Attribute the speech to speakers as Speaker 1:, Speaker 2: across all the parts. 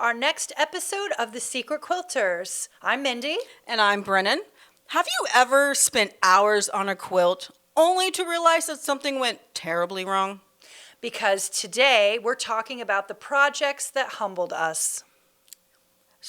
Speaker 1: our next episode of the Secret Quilters. I'm Mindy.
Speaker 2: And I'm Brennen. Have you ever spent hours on a quilt only to realize that something went terribly wrong?
Speaker 1: Because today we're talking about the projects that humbled us.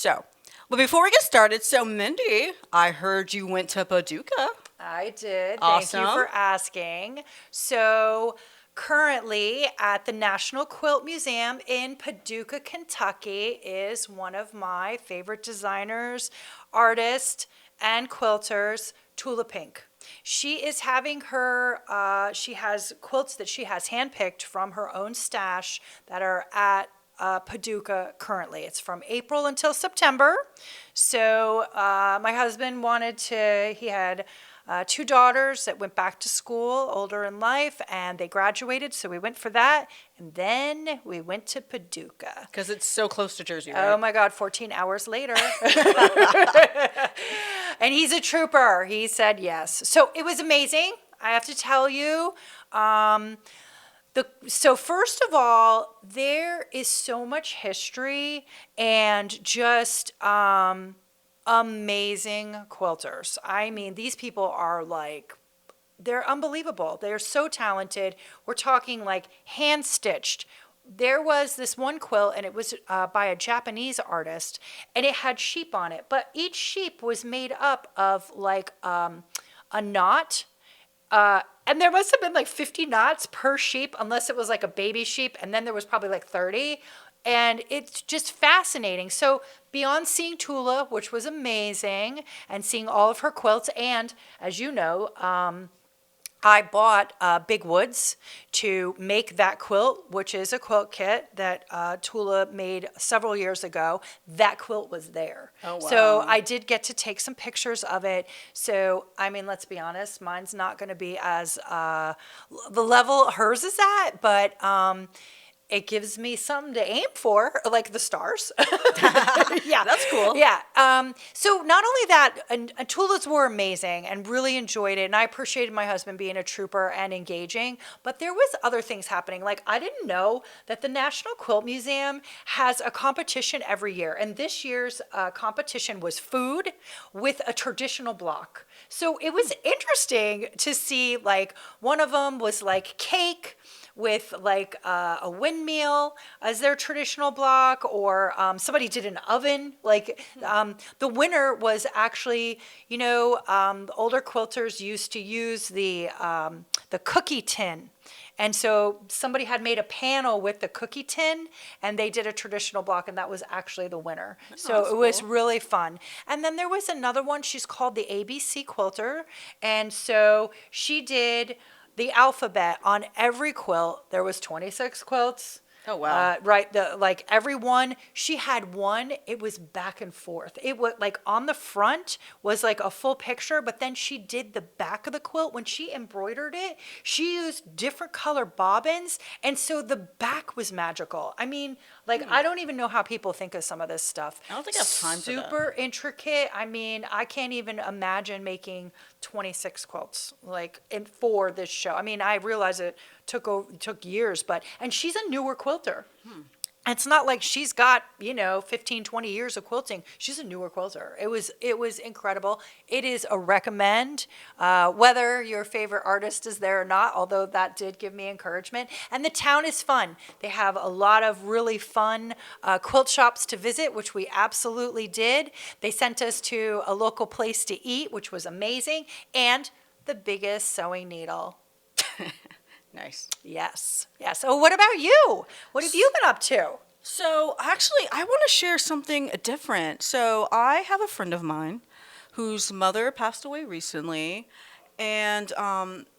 Speaker 2: But before we get started, Mindy, I heard you went to Paducah.
Speaker 1: I did.
Speaker 2: Awesome.
Speaker 1: Thank you for asking. So currently at the National Quilt Museum in Paducah, Kentucky is one of my favorite designers, artists, and quilters, Tula Pink. She is having she has quilts that she has handpicked from her own stash that are at Paducah currently. It's from April until September. So my husband he had two daughters that went back to school, older in life, and they graduated, so we went for that. And then we went to Paducah.
Speaker 2: Because it's so close to Jersey, right?
Speaker 1: Oh my God, 14 hours later. And he's a trooper. He said yes. So it was amazing, I have to tell you. So first of all, there is so much history and just amazing quilters. I mean, these people are they're unbelievable. They're so talented. We're talking like hand-stitched. There was this one quilt, and it was by a Japanese artist, and it had sheep on it. But each sheep was made up of a knot. And there must have been like 50 knots per sheep, unless it was like a baby sheep, and then there was probably like 30. And it's just fascinating. So beyond seeing Tula, which was amazing, and seeing all of her quilts, and as you know, I bought Big Woods to make that quilt, which is a quilt kit that Tula made several years ago. That quilt was there.
Speaker 2: Oh, wow.
Speaker 1: So I did get to take some pictures of it. So, I mean, let's be honest, mine's not going to be as the level hers is at, but it gives me something to aim for, like the stars.
Speaker 2: Yeah, that's cool.
Speaker 1: Yeah. So not only that, and Tula's were amazing and really enjoyed it. And I appreciated my husband being a trooper and engaging. But there was other things happening. Like, I didn't know that the National Quilt Museum has a competition every year. And this year's competition was food with a traditional block. So it was interesting to see, like, one of them was like cake with like a windmill as their traditional block, or somebody did an oven. Like the winner was actually, the older quilters used to use the cookie tin. And so somebody had made a panel with the cookie tin, and they did a traditional block, and that was actually the winner. So it was really fun. And then there was another one. She's called the ABC Quilter. And so she did the alphabet on every quilt. There was 26 quilts.
Speaker 2: Oh, wow.
Speaker 1: Right. Every one, she had one, it was back and forth. It was like on the front was like a full picture, but then she did the back of the quilt. When she embroidered it, she used different color bobbins. And so the back was magical. I mean, I don't even know how people think of some of this stuff.
Speaker 2: I don't think I have time for that.
Speaker 1: Super intricate. I mean, I can't even imagine making 26 quilts for this show. I mean, I realize it took years, and she's a newer quilter. It's not like she's got 15, 20 years of quilting. She's a newer quilter. It was incredible. It is a recommend, whether your favorite artist is there or not, although that did give me encouragement. And the town is fun. They have a lot of really fun quilt shops to visit, which we absolutely did. They sent us to a local place to eat, which was amazing, and the biggest sewing needle.
Speaker 2: Nice.
Speaker 1: Yes. So what about you? What have you been up to?
Speaker 2: So actually, I want to share something different. So I have a friend of mine whose mother passed away recently. And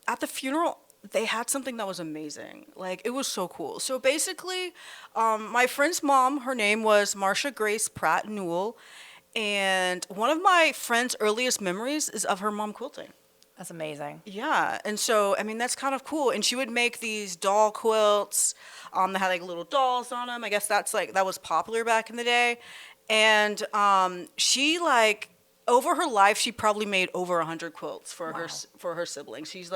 Speaker 2: at the funeral, they had something that was amazing. It was so cool. So basically, my friend's mom, her name was Marcia Grace Pratt Newell. And one of my friend's earliest memories is of her mom quilting.
Speaker 1: That's amazing.
Speaker 2: Yeah, and so, I mean, that's kind of cool. And she would make these doll quilts that had little dolls on them. I guess that was popular back in the day. And she over her life, she probably made over 100 quilts for her siblings. She's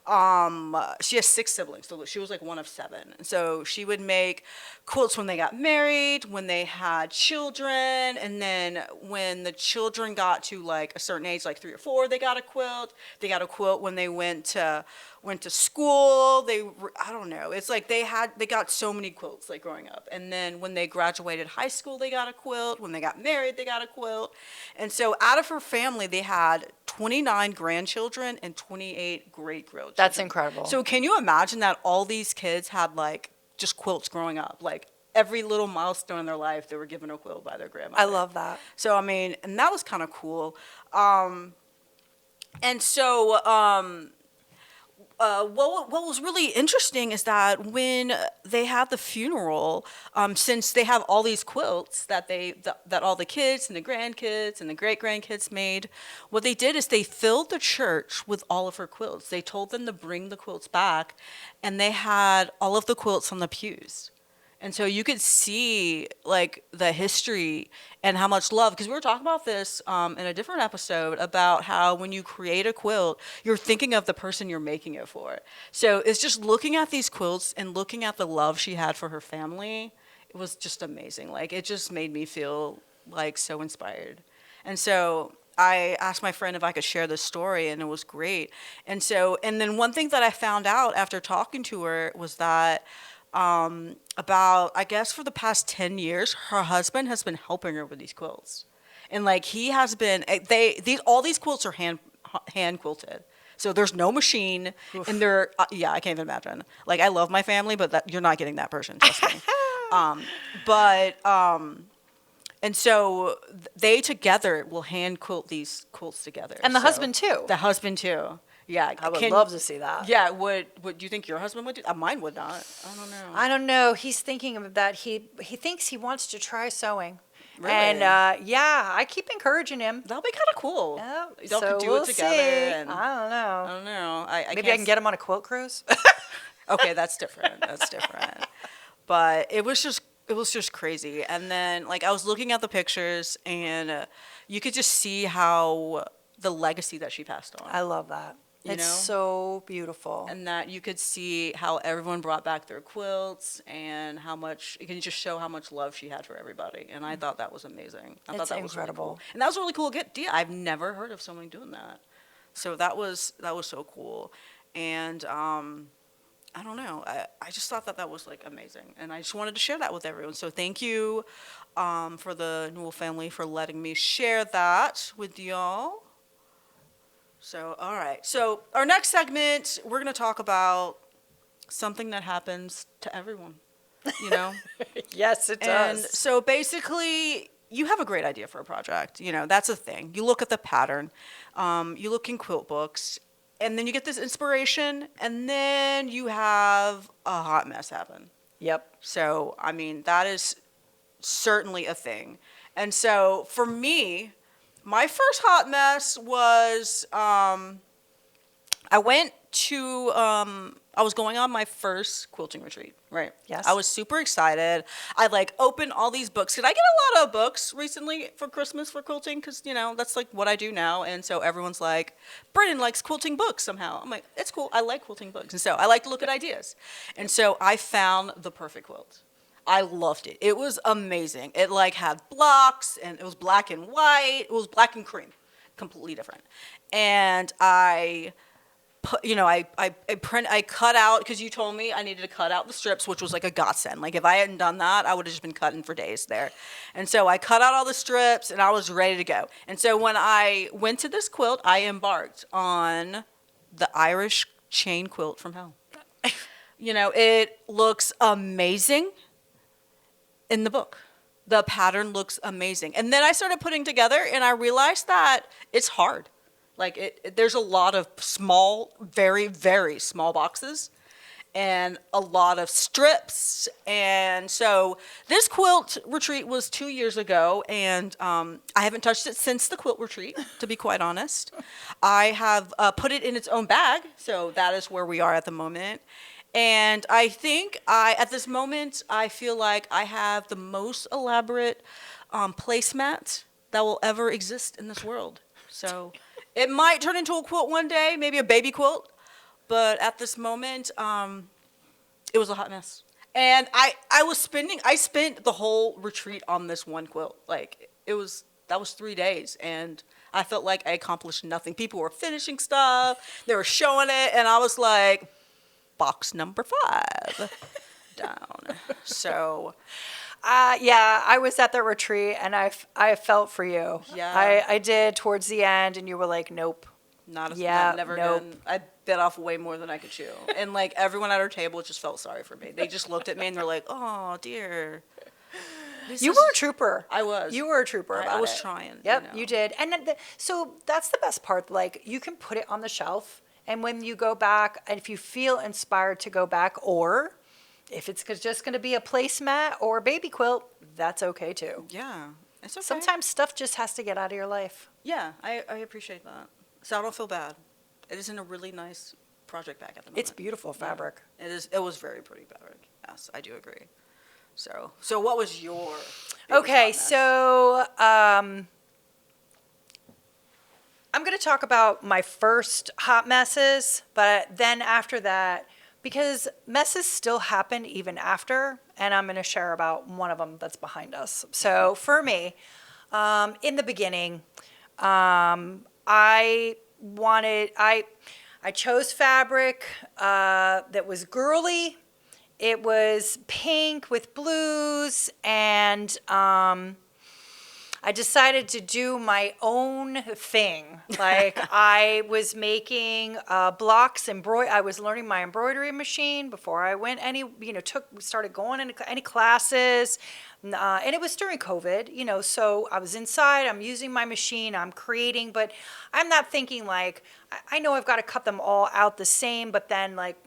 Speaker 2: She has 6 siblings, so she was like one of 7. So she would make quilts when they got married, when they had children, and then when the children got to like a certain age, like 3 or 4, they got a quilt. They got a quilt when they went to school. I don't know. It's like they got so many quilts like growing up. And then when they graduated high school, they got a quilt. When they got married, they got a quilt. And so out of her family, they had 29 grandchildren and 28 great-grandchildren.
Speaker 1: That's incredible.
Speaker 2: So can you imagine that all these kids had like just quilts growing up? Like every little milestone in their life, they were given a quilt by their grandmother.
Speaker 1: I love that.
Speaker 2: So I mean, and that was kind of cool. And so what was really interesting is that when they had the funeral, since they have all these quilts that all the kids and the grandkids and the great grandkids made, what they did is they filled the church with all of her quilts. They told them to bring the quilts back, and they had all of the quilts on the pews. And so you could see like the history and how much love, because we were talking about this in a different episode about how when you create a quilt, you're thinking of the person you're making it for. So it's just looking at these quilts and looking at the love she had for her family. It was just amazing. Like it just made me feel like so inspired. And so I asked my friend if I could share this story, and it was great. And then one thing that I found out after talking to her was that about, I guess for the past 10 years, her husband has been helping her with these quilts. And like he has been, all these quilts are hand quilted. So there's no machine. Oof. And I can't even imagine. Like I love my family, but you're not getting that person, trust me. And so they together will hand quilt these quilts together.
Speaker 1: And the husband too.
Speaker 2: The husband too. Yeah,
Speaker 1: I would love to see that.
Speaker 2: Yeah, would you think your husband would do? Mine would not. I don't know.
Speaker 1: I don't know. He's thinking of that. He thinks he wants to try sewing.
Speaker 2: Really?
Speaker 1: And I keep encouraging him.
Speaker 2: That'll be kind of cool.
Speaker 1: Yeah,
Speaker 2: Y'all could do it together.
Speaker 1: I don't know.
Speaker 2: I don't know.
Speaker 1: Maybe I can get him on a quilt cruise.
Speaker 2: Okay, that's different. That's different. But it was just crazy. And then like I was looking at the pictures, and you could just see how the legacy that she passed on.
Speaker 1: I love that. It's so beautiful.
Speaker 2: And that you could see how everyone brought back their quilts, and how much, it can just show how much love she had for everybody. And I thought that was amazing. I thought that was incredible. Really cool. And that was a really cool idea. I've never heard of someone doing that. So that was so cool. And I don't know. I just thought that was like amazing. And I just wanted to share that with everyone. So thank you for the Newell family for letting me share that with y'all. So, all right. So, our next segment, we're going to talk about something that happens to everyone, you know?
Speaker 1: Yes, it does.
Speaker 2: And so, basically, you have a great idea for a project. You know, that's a thing. You look at the pattern, you look in quilt books, and then you get this inspiration, and then you have a hot mess happen.
Speaker 1: Yep.
Speaker 2: So, I mean, that is certainly a thing. And so, for me, my first hot mess was I was going on my first quilting retreat, right?
Speaker 1: Yes.
Speaker 2: I was super excited. I like opened all these books. Did I get a lot of books recently for Christmas for quilting? Because, you know, that's like what I do now. And so everyone's like, Brennen likes quilting books somehow. I'm like, it's cool. I like quilting books. And so I like to look at ideas. And so I found the perfect quilt. I loved it. It was amazing. It like had blocks, and it was black and white. It was black and cream, completely different. And I put, I cut out, because you told me I needed to cut out the strips, which was like a godsend. Like if I hadn't done that, I would have just been cutting for days there. And so I cut out all the strips, and I was ready to go. And so when I went to this quilt, I embarked on the Irish chain quilt from hell. You know, it looks amazing. In the book, the pattern looks amazing. And then I started putting together, and I realized that it's hard. Like there's a lot of small, very, very small boxes, and a lot of strips. And so this quilt retreat was 2 years ago, and I haven't touched it since the quilt retreat, to be quite honest. I have put it in its own bag, so that is where we are at the moment. And I think at this moment, I feel like I have the most elaborate placemat that will ever exist in this world. So it might turn into a quilt one day, maybe a baby quilt, But at this moment, it was a hot mess. And I spent the whole retreat on this one quilt. Like, that was 3 days. And I felt like I accomplished nothing. People were finishing stuff, they were showing it. And I was like, box number 5 down. So,
Speaker 1: Yeah, I was at the retreat and I felt for you.
Speaker 2: Yeah.
Speaker 1: I did towards the end, and you were like, nope.
Speaker 2: never
Speaker 1: nope.
Speaker 2: again. I bit off way more than I could chew. And like everyone at our table just felt sorry for me. They just looked at me and they're like, oh dear.
Speaker 1: You were a trooper.
Speaker 2: I was.
Speaker 1: You were a trooper about it.
Speaker 2: I was trying.
Speaker 1: Yep, you did. And so that's the best part. Like, you can put it on the shelf, and when you go back, and if you feel inspired to go back, or if it's just going to be a placemat or a baby quilt, that's okay too.
Speaker 2: Yeah. It's okay.
Speaker 1: Sometimes stuff just has to get out of your life.
Speaker 2: Yeah, I appreciate that. So I don't feel bad. It is in a really nice project bag at the moment.
Speaker 1: It's beautiful fabric.
Speaker 2: Yeah, it was very pretty fabric. Yes, I do agree. So what was your
Speaker 1: Okay, so I'm going to talk about my first hot messes, but then after that, because messes still happen even after, and I'm going to share about one of them that's behind us. So for me, in the beginning, I chose fabric that was girly. It was pink with blues, and I decided to do my own thing. Like, I was making blocks, I was learning my embroidery machine before I went started going into any classes. And it was during COVID, so I was inside, I'm using my machine, I'm creating, but I'm not thinking like, I know I've got to cut them all out the same, but then like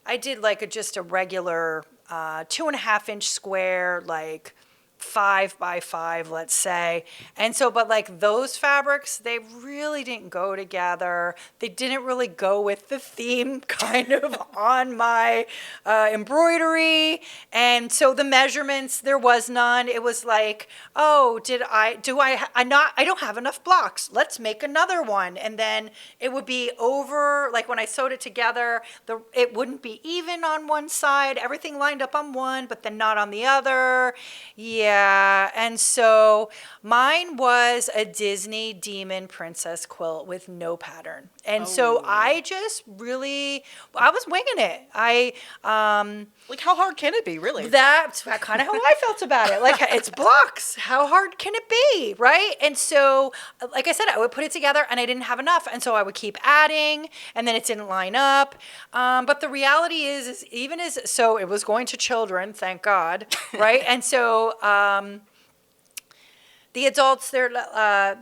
Speaker 1: I did like just a regular 2.5-inch square, like 5 by 5, let's say. And so, but like those fabrics, they really didn't go together. They didn't really go with the theme kind of on my embroidery. And so the measurements, there was none. It was like, oh, I don't have enough blocks. Let's make another one. And then it would be over, like when I sewed it together, it wouldn't be even on one side. Everything lined up on one, but then not on the other. Yeah, and so mine was a Disney Demon Princess quilt with no pattern. And so I just really, I was winging it.
Speaker 2: Like, how hard can it be, really?
Speaker 1: That's kind of how I felt about it. Like, it's blocks. How hard can it be, right? And so, like I said, I would put it together and I didn't have enough. And so I would keep adding, and then it didn't line up. But the reality is so it was going to children, thank God, right? And so the adults, they're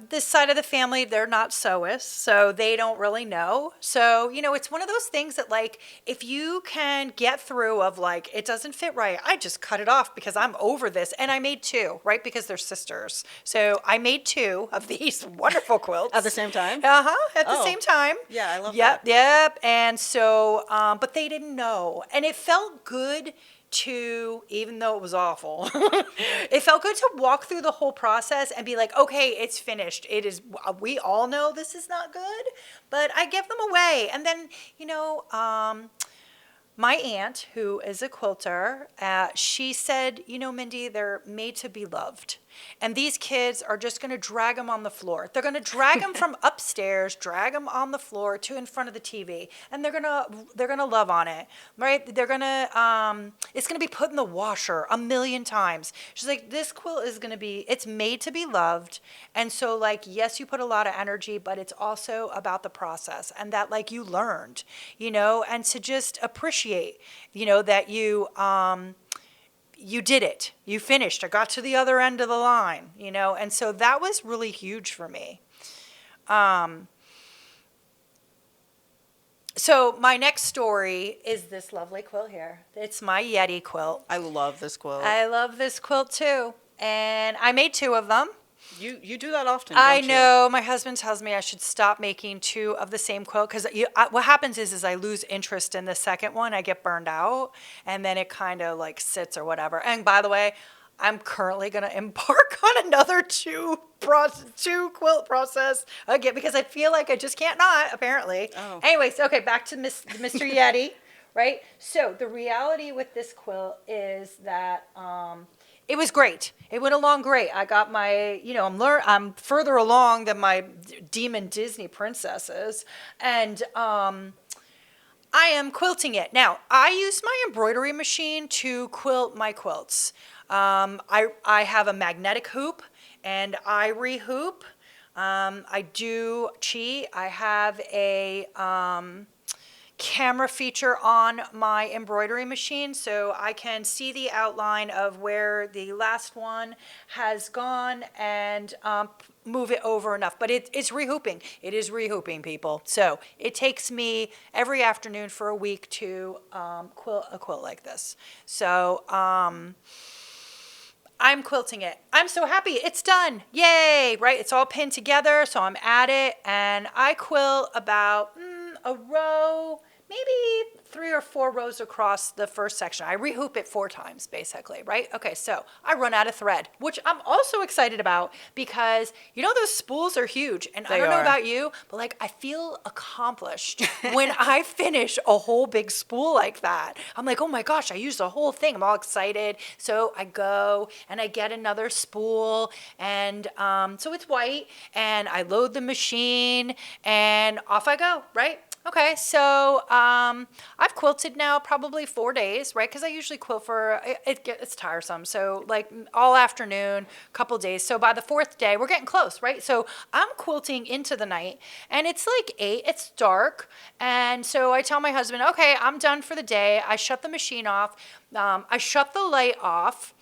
Speaker 1: this side of the family, they're not sewists, so they don't really know. So, it's one of those things that, like, if you can get through of, like, it doesn't fit right, I just cut it off because I'm over this. And I made 2, right, because they're sisters. So I made 2 of these wonderful quilts.
Speaker 2: At the same time?
Speaker 1: At the same time.
Speaker 2: Yeah, I love that.
Speaker 1: Yep. And so, but they didn't know. And it felt good even though it was awful, it felt good to walk through the whole process and be like, okay, it's finished. It is, we all know this is not good, but I give them away. And then, my aunt, who is a quilter, she said, Mindy, they're made to be loved. And these kids are just going to drag them on the floor. They're going to drag them from upstairs, drag them on the floor to in front of the TV, and they're going to love on it, right? They're going to it's going to be put in the washer 1,000,000 times. She's like, this quilt is going to be, it's made to be loved. And so, like, yes, you put a lot of energy, but it's also about the process and that, like, you learned, and to just appreciate, that you did it. You finished. I got to the other end of the line, and so that was really huge for me. So my next story is this lovely quilt here. It's my Yeti quilt.
Speaker 2: I love this quilt.
Speaker 1: I love this quilt too. And I made 2 of them.
Speaker 2: You do that often,
Speaker 1: I
Speaker 2: don't you?
Speaker 1: know. My husband tells me I should stop making 2 of the same quilt because what happens is I lose interest in the second one. I get burned out, and then it kind of like sits or whatever. And by the way, I'm currently going to embark on another two quilt process again because I feel like I just can't not, apparently.
Speaker 2: Oh.
Speaker 1: Anyways, okay, back to Mr. Yeti, right? So the reality with this quilt is that it was great. It went along great. I got my, I'm further along than my demon Disney princesses, and I am quilting it. Now, I use my embroidery machine to quilt my quilts. I have a magnetic hoop and I rehoop. I do chi. I have a camera feature on my embroidery machine so I can see the outline of where the last one has gone and move it over enough. But it's rehooping. It is rehooping, people. So it takes me every afternoon for a week to quilt a quilt like this. So I'm quilting it. I'm so happy. It's done. Yay, right? It's all pinned together, so I'm at it. And I quilt about a row, maybe 3 or 4 rows across the first section. I rehoop it 4 times, basically, right? Okay, so I run out of thread, which I'm also excited about because, those spools are huge. And I don't know about you, but like I feel accomplished when I finish a whole big spool like that. I'm like, oh my gosh, I used the whole thing. I'm all excited. So I go and I get another spool and so it's white and I load the machine and off I go, right? Okay, so I've quilted now probably 4 days, right? Because I usually quilt for, it's tiresome. So like all afternoon, couple days. So by the 4th day, we're getting close, right? So I'm quilting into the night and it's like 8, it's dark. And so I tell my husband, okay, I'm done for the day. I shut the machine off. I shut the light off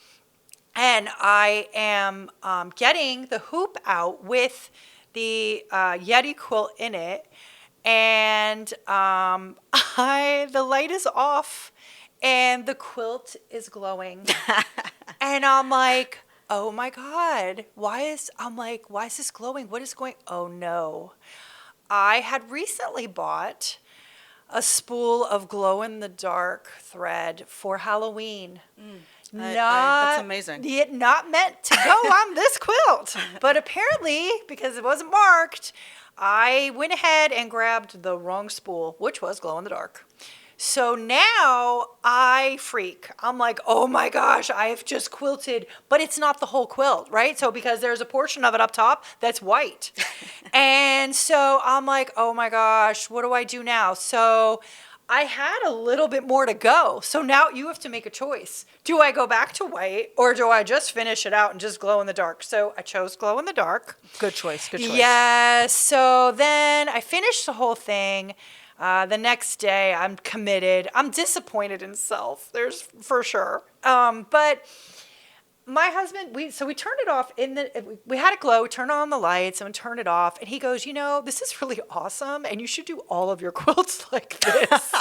Speaker 1: and I am getting the hoop out with the Yeti quilt in it. And the light is off and the quilt is glowing. And I'm like, oh my God, why is this glowing? What is going? Oh no. I had recently bought a spool of glow in the dark thread for Halloween.
Speaker 2: That's amazing.
Speaker 1: Not meant to go on this quilt, but apparently because it wasn't marked, I went ahead and grabbed the wrong spool, which was glow in the dark. So now I freak. I'm like, oh my gosh, I have just quilted, but it's not the whole quilt, right? So because there's a portion of it up top that's white. And so I'm like, oh my gosh, what do I do now? So I had a little bit more to go. So now you have to make a choice. Do I go back to white or do I just finish it out and just glow in the dark? So I chose glow in the dark.
Speaker 2: Good choice. Good choice.
Speaker 1: Yes. So then I finished the whole thing. The next day I'm committed. I'm disappointed in self. There's for sure. But my husband, we turned it off we had it glow, turned on the lights and turned it off. And he goes, this is really awesome. And you should do all of your quilts like this.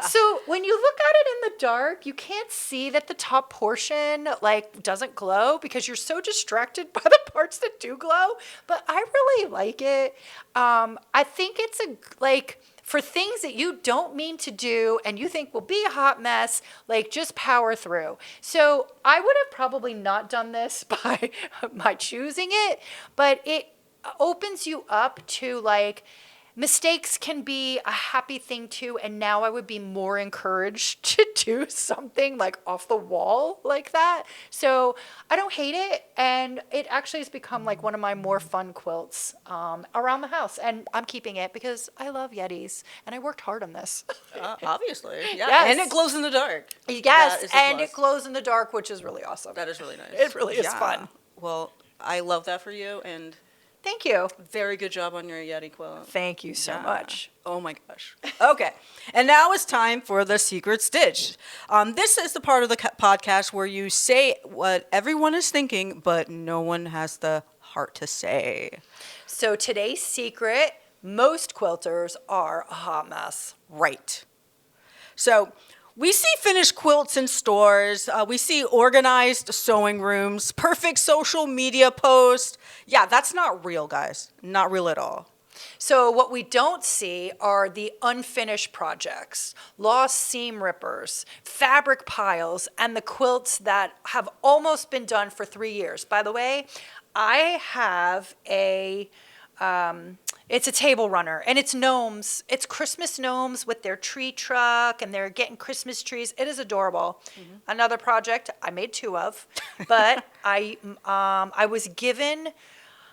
Speaker 1: So when you look at it in the dark, you can't see that the top portion doesn't glow because you're so distracted by the parts that do glow. But I really like it. I think it's for things that you don't mean to do and you think will be a hot mess, just power through. So I would have probably not done this by my choosing it, but it opens you up to mistakes can be a happy thing too. And now I would be more encouraged to do something off the wall like that. So I don't hate it. And it actually has become one of my more fun quilts around the house. And I'm keeping it because I love Yetis and I worked hard on this.
Speaker 2: Obviously. Yeah.
Speaker 1: Yes.
Speaker 2: And it glows in the dark.
Speaker 1: Yes. And it glows in the dark, which is really awesome.
Speaker 2: That is really nice.
Speaker 1: It really is fun.
Speaker 2: Well, I love that for you. And
Speaker 1: thank you.
Speaker 2: Very good job on your Yeti quilt.
Speaker 1: Thank you so much.
Speaker 2: Oh my gosh. Okay. And now it's time for the secret stitch. This is the part of the podcast where you say what everyone is thinking, but no one has the heart to say.
Speaker 1: So today's secret, most quilters are a hot mess.
Speaker 2: Right. So we see finished quilts in stores. We see organized sewing rooms, perfect social media posts. Yeah, that's not real, guys. Not real at all.
Speaker 1: So what we don't see are the unfinished projects, lost seam rippers, fabric piles, and the quilts that have almost been done for 3 years. By the way, I have it's a table runner, and it's gnomes. It's Christmas gnomes with their tree truck, and they're getting Christmas trees. It is adorable. Another project I made 2 of, but I was given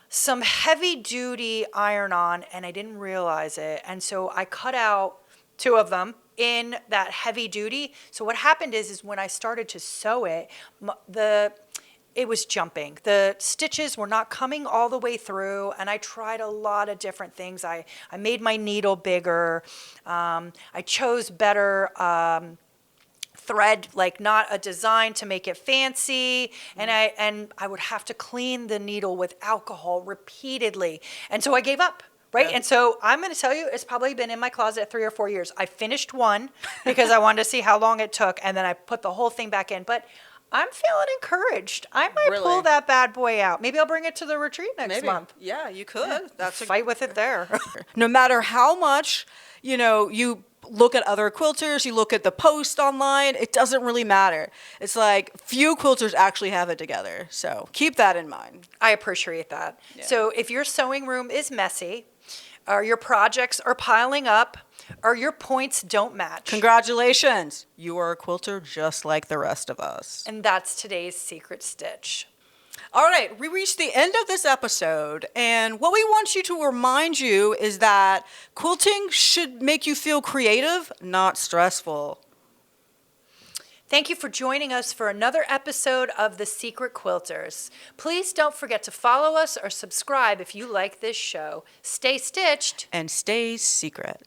Speaker 1: some heavy duty iron on, and I didn't realize it. And so I cut out 2 of them in that heavy duty. So what happened is when I started to sew it, it was jumping. The stitches were not coming all the way through, and I tried a lot of different things. I made my needle bigger. I chose better thread, like not a design to make it fancy, and I would have to clean the needle with alcohol repeatedly, and so I gave up. Right.
Speaker 2: Yeah.
Speaker 1: And so I'm going to tell you, it's probably been in my closet 3 or 4 years. I finished one because I wanted to see how long it took, and then I put the whole thing back in. But I'm feeling encouraged. I might
Speaker 2: Really?
Speaker 1: pull that bad boy out. Maybe I'll bring it to the retreat next month.
Speaker 2: Yeah, you could. That's a
Speaker 1: Fight with it there.
Speaker 2: no matter how much, you look at other quilters, you look at the post online, it doesn't really matter. It's like few quilters actually have it together. So keep that in mind.
Speaker 1: I appreciate that.
Speaker 2: Yeah.
Speaker 1: So if your sewing room is messy, or your projects are piling up, or your points don't match.
Speaker 2: Congratulations. You are a quilter just like the rest of us.
Speaker 1: And that's today's secret stitch.
Speaker 2: All right, we reached the end of this episode, and what we want you to remind you is that quilting should make you feel creative, not stressful.
Speaker 1: Thank you for joining us for another episode of The Secret Quilters. Please don't forget to follow us or subscribe if you like this show. Stay stitched
Speaker 2: And stay secret.